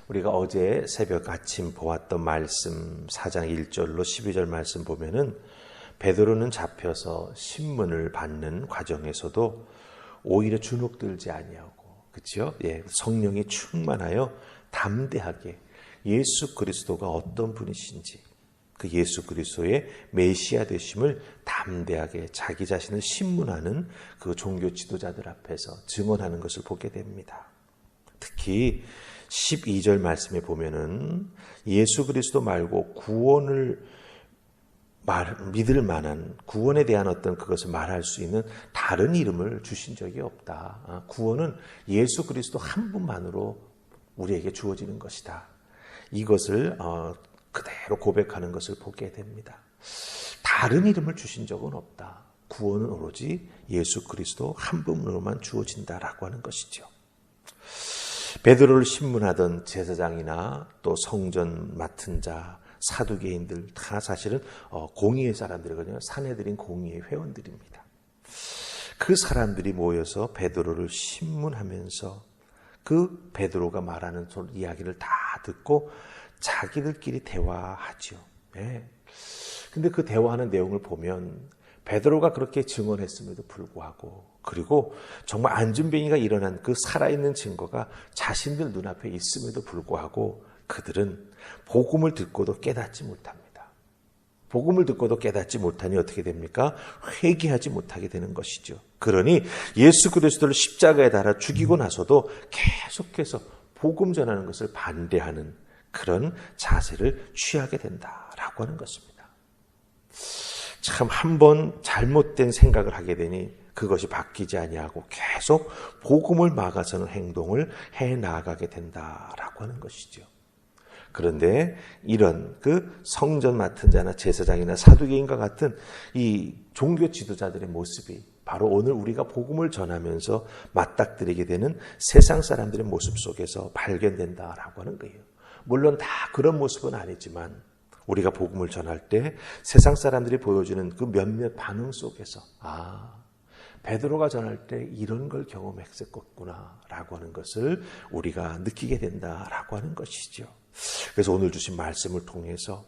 우리가 어제 새벽 아침 보았던 말씀 4장 1절로 12절 말씀 보면은 베드로는 잡혀서 신문을 받는 과정에서도 오히려 주눅들지 아니하고, 그렇죠? 예, 성령이 충만하여 담대하게 예수 그리스도가 어떤 분이신지, 그 예수 그리스도의 메시아 되심을 담대하게 자기 자신을 신문하는 그 종교 지도자들 앞에서 증언하는 것을 보게 됩니다. 특히 12절 말씀에 보면은 예수 그리스도 말고 구원을 믿을 만한, 구원에 대한 어떤 그것을 말할 수 있는 다른 이름을 주신 적이 없다. 구원은 예수 그리스도 한 분만으로 우리에게 주어지는 것이다. 이것을 그대로 고백하는 것을 보게 됩니다. 다른 이름을 주신 적은 없다. 구원은 오로지 예수 그리스도 한 분으로만 주어진다라고 하는 것이죠. 베드로를 신문하던 제사장이나 또 성전 맡은 자, 사두개인들 다 사실은 공의의 사람들이거든요. 사내들인 공의의 회원들입니다. 그 사람들이 모여서 베드로를 신문하면서 그 베드로가 말하는 이야기를 다 듣고 자기들끼리 대화하죠. 네. 근데 그 대화하는 내용을 보면 베드로가 그렇게 증언했음에도 불구하고, 그리고 정말 안진뱅이가 일어난 그 살아있는 증거가 자신들 눈앞에 있음에도 불구하고 그들은 복음을 듣고도 깨닫지 못합니다. 복음을 듣고도 깨닫지 못하니 어떻게 됩니까? 회개하지 못하게 되는 것이죠. 그러니 예수 그리스도를 십자가에 달아 죽이고 나서도 계속해서 복음 전하는 것을 반대하는 그런 자세를 취하게 된다라고 하는 것입니다. 참 한 번 잘못된 생각을 하게 되니 그것이 바뀌지 아니하고 계속 복음을 막아서는 행동을 해 나가게 된다라고 하는 것이죠. 그런데 이런 그 성전 맡은 자나 제사장이나 사두개인과 같은 이 종교 지도자들의 모습이 바로 오늘 우리가 복음을 전하면서 맞닥뜨리게 되는 세상 사람들의 모습 속에서 발견된다라고 하는 거예요. 물론 다 그런 모습은 아니지만 우리가 복음을 전할 때 세상 사람들이 보여주는 그 몇몇 반응 속에서 베드로가 전할 때 이런 걸 경험했었구나 라고 하는 것을 우리가 느끼게 된다라고 하는 것이죠. 그래서 오늘 주신 말씀을 통해서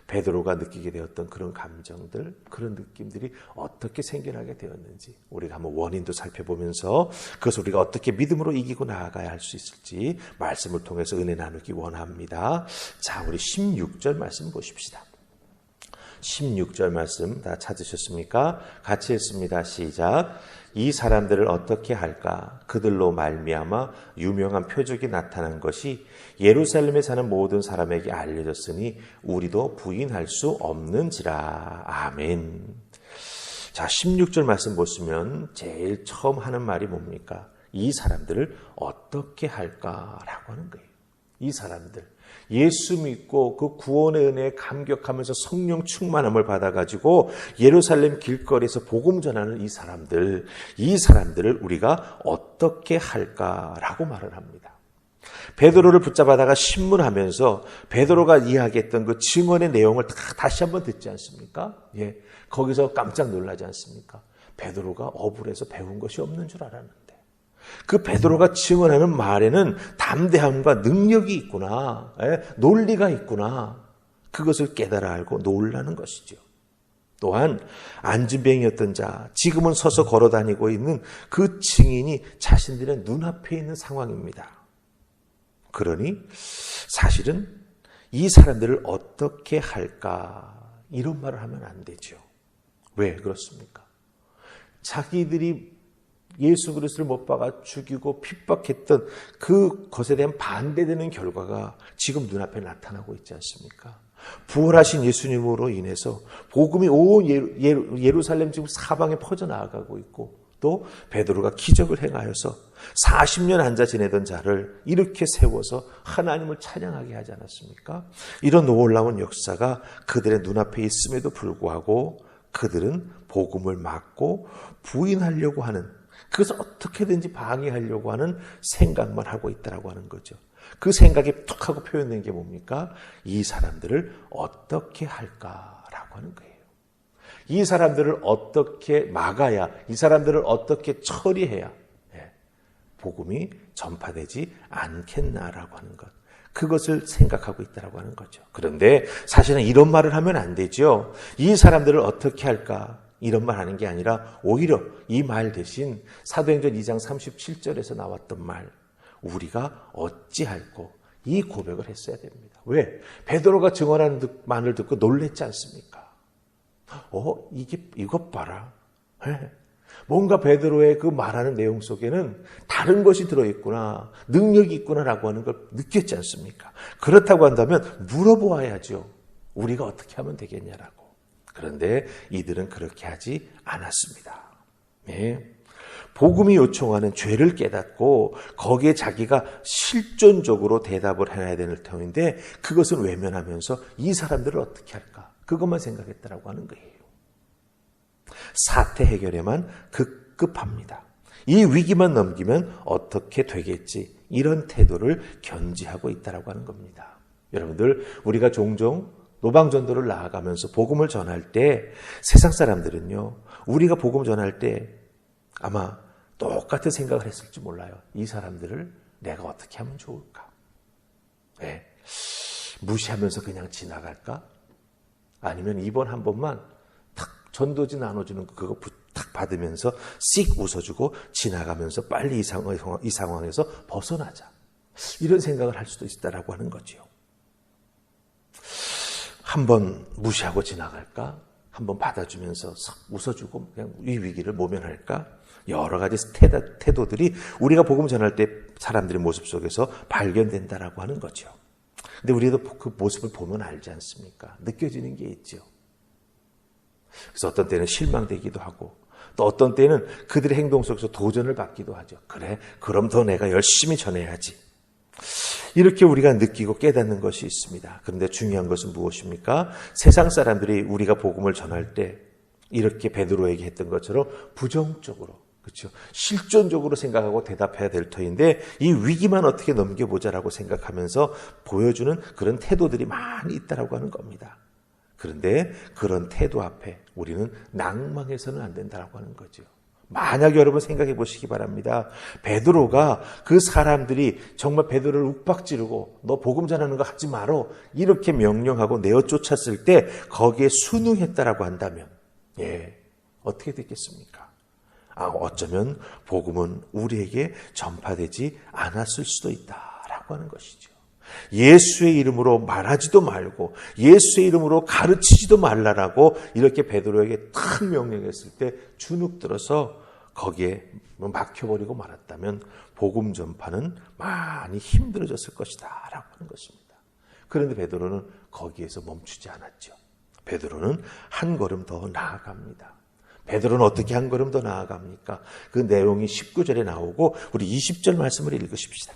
베드로가 느끼게 되었던 그런 감정들, 그런 느낌들이 어떻게 생겨나게 되었는지 우리가 한번 원인도 살펴보면서 그것을 우리가 어떻게 믿음으로 이기고 나아가야 할 수 있을지 말씀을 통해서 은혜 나누기 원합니다. 자, 우리 16절 말씀 보십시다. 16절 말씀 다 찾으셨습니까? 같이 읽습니다. 시작. 이 사람들을 어떻게 할까? 그들로 말미암아 유명한 표적이 나타난 것이 예루살렘에 사는 모든 사람에게 알려졌으니 우리도 부인할 수 없는지라. 아멘. 자, 16절 말씀 보시면 제일 처음 하는 말이 뭡니까? 이 사람들을 어떻게 할까라고 하는 거예요. 이 사람들. 예수 믿고 그 구원의 은혜에 감격하면서 성령 충만함을 받아가지고 예루살렘 길거리에서 복음 전하는 이 사람들을 우리가 어떻게 할까라고 말을 합니다. 베드로를 붙잡아다가 신문하면서 베드로가 이야기했던 그 증언의 내용을 다시 한번 듣지 않습니까? 예, 거기서 깜짝 놀라지 않습니까? 베드로가 어불에서 배운 것이 없는 줄 알았는데 그 베드로가 증언하는 말에는 담대함과 능력이 있구나, 논리가 있구나, 그것을 깨달아 알고 놀라는 것이죠. 또한 안진뱅이였던 자, 지금은 서서 걸어다니고 있는 그 증인이 자신들의 눈앞에 있는 상황입니다. 그러니 사실은 이 사람들을 어떻게 할까, 이런 말을 하면 안 되죠. 왜 그렇습니까? 자기들이 예수 그리스도를 못 박아 죽이고 핍박했던 그것에 대한 반대되는 결과가 지금 눈앞에 나타나고 있지 않습니까? 부활하신 예수님으로 인해서 복음이 온 예루살렘 지금 사방에 퍼져나가고 있고, 또 베드로가 기적을 행하여서 40년 앉아 지내던 자를 이렇게 세워서 하나님을 찬양하게 하지 않았습니까? 이런 놀라운 역사가 그들의 눈앞에 있음에도 불구하고 그들은 복음을 막고 부인하려고 하는, 그것을 어떻게든지 방해하려고 하는 생각만 하고 있다라고 하는 거죠. 그 생각이 툭 하고 표현된 게 뭡니까? 이 사람들을 어떻게 할까라고 하는 거예요. 이 사람들을 어떻게 막아야, 이 사람들을 어떻게 처리해야 복음이 전파되지 않겠나라고 하는 것. 그것을 생각하고 있다고 하는 거죠. 그런데 사실은 이런 말을 하면 안 되죠. 이 사람들을 어떻게 할까? 이런 말 하는 게 아니라 오히려 이 말 대신 사도행전 2장 37절에서 나왔던 말, 우리가 어찌할꼬, 이 고백을 했어야 됩니다. 왜? 베드로가 증언하는 말을 듣고 놀랬지 않습니까? 이것 봐라. 뭔가 베드로의 그 말하는 내용 속에는 다른 것이 들어있구나, 능력이 있구나라고 하는 걸 느꼈지 않습니까? 그렇다고 한다면 물어보아야죠. 우리가 어떻게 하면 되겠냐라고. 그런데 이들은 그렇게 하지 않았습니다. 네. 복음이 요청하는 죄를 깨닫고 거기에 자기가 실존적으로 대답을 해야 될 터인데 그것은 외면하면서 이 사람들을 어떻게 할까? 그것만 생각했다라고 하는 거예요. 사태 해결에만 급급합니다. 이 위기만 넘기면 어떻게 되겠지? 이런 태도를 견지하고 있다라고 하는 겁니다. 여러분들, 우리가 종종 노방전도를 나아가면서 복음을 전할 때 세상 사람들은요, 우리가 복음 전할 때 아마 똑같은 생각을 했을지 몰라요. 이 사람들을 내가 어떻게 하면 좋을까? 네. 무시하면서 그냥 지나갈까? 아니면 이번 한 번만 탁 전도지 나눠주는 그거 탁 받으면서 씩 웃어주고 지나가면서 빨리 이 상황에서 벗어나자. 이런 생각을 할 수도 있다라고 하는 거죠. 한 번 무시하고 지나갈까? 한 번 받아주면서 싹 웃어주고 그냥 이 위기를 모면할까? 여러 가지 태도들이 우리가 복음 전할 때 사람들의 모습 속에서 발견된다라고 하는 거죠. 근데 우리도 그 모습을 보면 알지 않습니까? 느껴지는 게 있죠. 그래서 어떤 때는 실망되기도 하고 또 어떤 때는 그들의 행동 속에서 도전을 받기도 하죠. 그래, 그럼 더 내가 열심히 전해야지. 이렇게 우리가 느끼고 깨닫는 것이 있습니다. 그런데 중요한 것은 무엇입니까? 세상 사람들이 우리가 복음을 전할 때 이렇게 베드로에게 했던 것처럼 부정적으로, 그렇죠, 실존적으로 생각하고 대답해야 될 터인데 이 위기만 어떻게 넘겨보자라고 생각하면서 보여주는 그런 태도들이 많이 있다라고 하는 겁니다. 그런데 그런 태도 앞에 우리는 낭망해서는 안 된다라고 하는 거죠. 만약 여러분 생각해 보시기 바랍니다. 베드로가 그 사람들이 정말 베드로를 욱박지르고 너 복음 전하는 거 하지 마라 이렇게 명령하고 내어 쫓았을 때 거기에 순응했다라고 한다면 어떻게 됐겠습니까? 어쩌면 복음은 우리에게 전파되지 않았을 수도 있다라고 하는 것이죠. 예수의 이름으로 말하지도 말고 예수의 이름으로 가르치지도 말라라고 이렇게 베드로에게 탁 명령했을 때 주눅 들어서 거기에 막혀버리고 말았다면 복음 전파는 많이 힘들어졌을 것이다 라고 하는 것입니다. 그런데 베드로는 거기에서 멈추지 않았죠. 베드로는 한 걸음 더 나아갑니다. 베드로는 어떻게 한 걸음 더 나아갑니까? 그 내용이 19절에 나오고 우리 20절 말씀을 읽으십시다.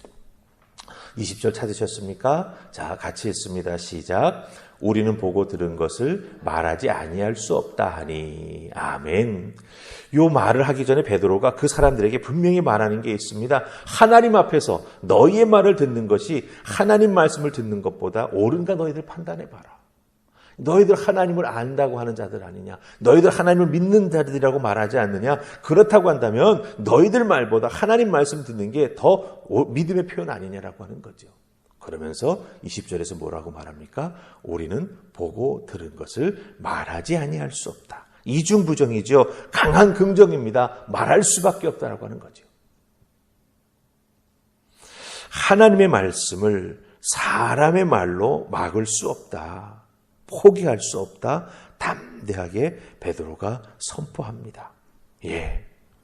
20절 찾으셨습니까? 자, 같이 읽습니다. 시작. 우리는 보고 들은 것을 말하지 아니할 수 없다 하니. 아멘. 요 말을 하기 전에 베드로가 그 사람들에게 분명히 말하는 게 있습니다. 하나님 앞에서 너희의 말을 듣는 것이 하나님 말씀을 듣는 것보다 옳은가 너희들 판단해봐라. 너희들 하나님을 안다고 하는 자들 아니냐? 너희들 하나님을 믿는 자들이라고 말하지 않느냐? 그렇다고 한다면 너희들 말보다 하나님 말씀 듣는 게 더 믿음의 표현 아니냐라고 하는 거죠. 그러면서 20절에서 뭐라고 말합니까? 우리는 보고 들은 것을 말하지 아니할 수 없다. 이중부정이죠. 강한 긍정입니다. 말할 수밖에 없다라고 하는 거죠. 하나님의 말씀을 사람의 말로 막을 수 없다. 포기할 수 없다. 담대하게 베드로가 선포합니다.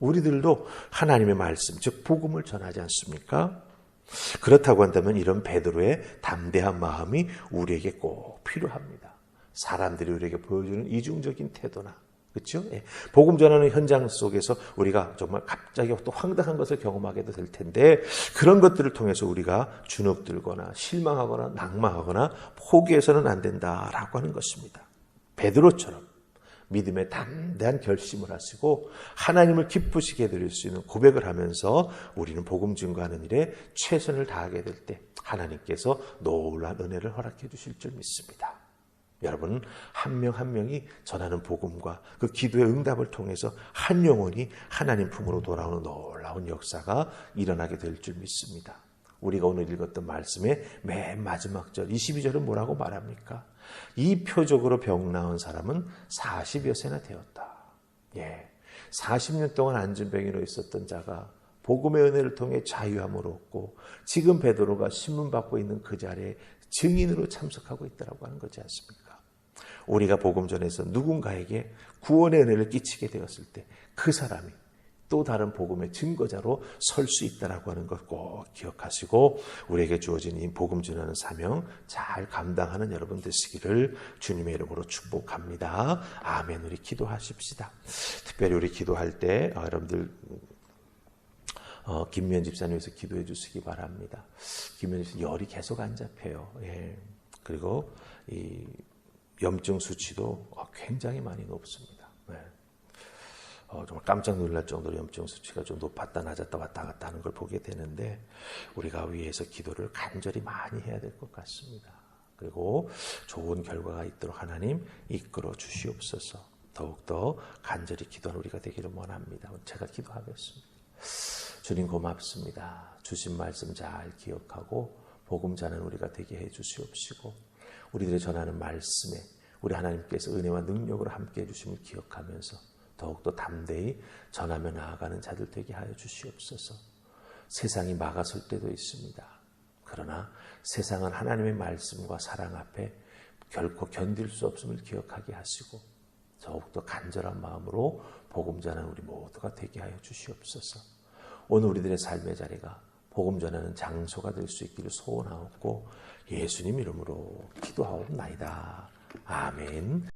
우리들도 하나님의 말씀, 즉 복음을 전하지 않습니까? 그렇다고 한다면 이런 베드로의 담대한 마음이 우리에게 꼭 필요합니다. 사람들이 우리에게 보여주는 이중적인 태도나, 그렇죠? 복음 전하는 현장 속에서 우리가 정말 갑자기 또 황당한 것을 경험하게도 될 텐데 그런 것들을 통해서 우리가 주눅들거나 실망하거나 낭망하거나 포기해서는 안 된다라고 하는 것입니다. 베드로처럼 믿음의 담대한 결심을 하시고 하나님을 기쁘시게 드릴 수 있는 고백을 하면서 우리는 복음 증거하는 일에 최선을 다하게 될 때 하나님께서 놀라운 은혜를 허락해 주실 줄 믿습니다. 여러분 한 명 한 명이 전하는 복음과 그 기도의 응답을 통해서 한 영혼이 하나님 품으로 돌아오는 놀라운 역사가 일어나게 될 줄 믿습니다. 우리가 오늘 읽었던 말씀의 맨 마지막 절 22절은 뭐라고 말합니까? 이 표적으로 병 나은 사람은 40여 세나 되었다. 40년 동안 안진병이로 있었던 자가 복음의 은혜를 통해 자유함을 얻고 지금 베드로가 신문 받고 있는 그 자리에 증인으로 참석하고 있다고 하는 거지 않습니까? 우리가 복음 전에서 누군가에게 구원의 은혜를 끼치게 되었을 때 그 사람이 또 다른 복음의 증거자로 설 수 있다라고 하는 걸 꼭 기억하시고 우리에게 주어진 이 복음 전하는 사명 잘 감당하는 여러분 되시기를 주님의 이름으로 축복합니다. 아멘. 우리 기도하십시다. 특별히 우리 기도할 때 여러분들 김면 집사님께서 기도해 주시기 바랍니다. 김면 집사님 열이 계속 안 잡혀요. 그리고 이 염증 수치도 굉장히 많이 높습니다. 정말 깜짝 놀랄 정도로 염증 수치가 좀 높았다 낮았다 왔다 갔다 하는 걸 보게 되는데 우리가 위에서 기도를 간절히 많이 해야 될 것 같습니다. 그리고 좋은 결과가 있도록 하나님 이끌어 주시옵소서. 더욱더 간절히 기도하는 우리가 되기를 원합니다. 제가 기도하겠습니다. 주님 고맙습니다. 주신 말씀 잘 기억하고 복음 전하는 우리가 되게 해 주시옵시고 우리들이 전하는 말씀에 우리 하나님께서 은혜와 능력으로 함께 해 주심을 기억하면서 더욱더 담대히 전하며 나아가는 자들 되게 하여 주시옵소서. 세상이 막아설 때도 있습니다. 그러나 세상은 하나님의 말씀과 사랑 앞에 결코 견딜 수 없음을 기억하게 하시고 더욱더 간절한 마음으로 복음 전하는 우리 모두가 되게 하여 주시옵소서. 오늘 우리들의 삶의 자리가 복음 전하는 장소가 될 수 있기를 소원하옵고 예수님 이름으로 기도하옵나이다. 아멘.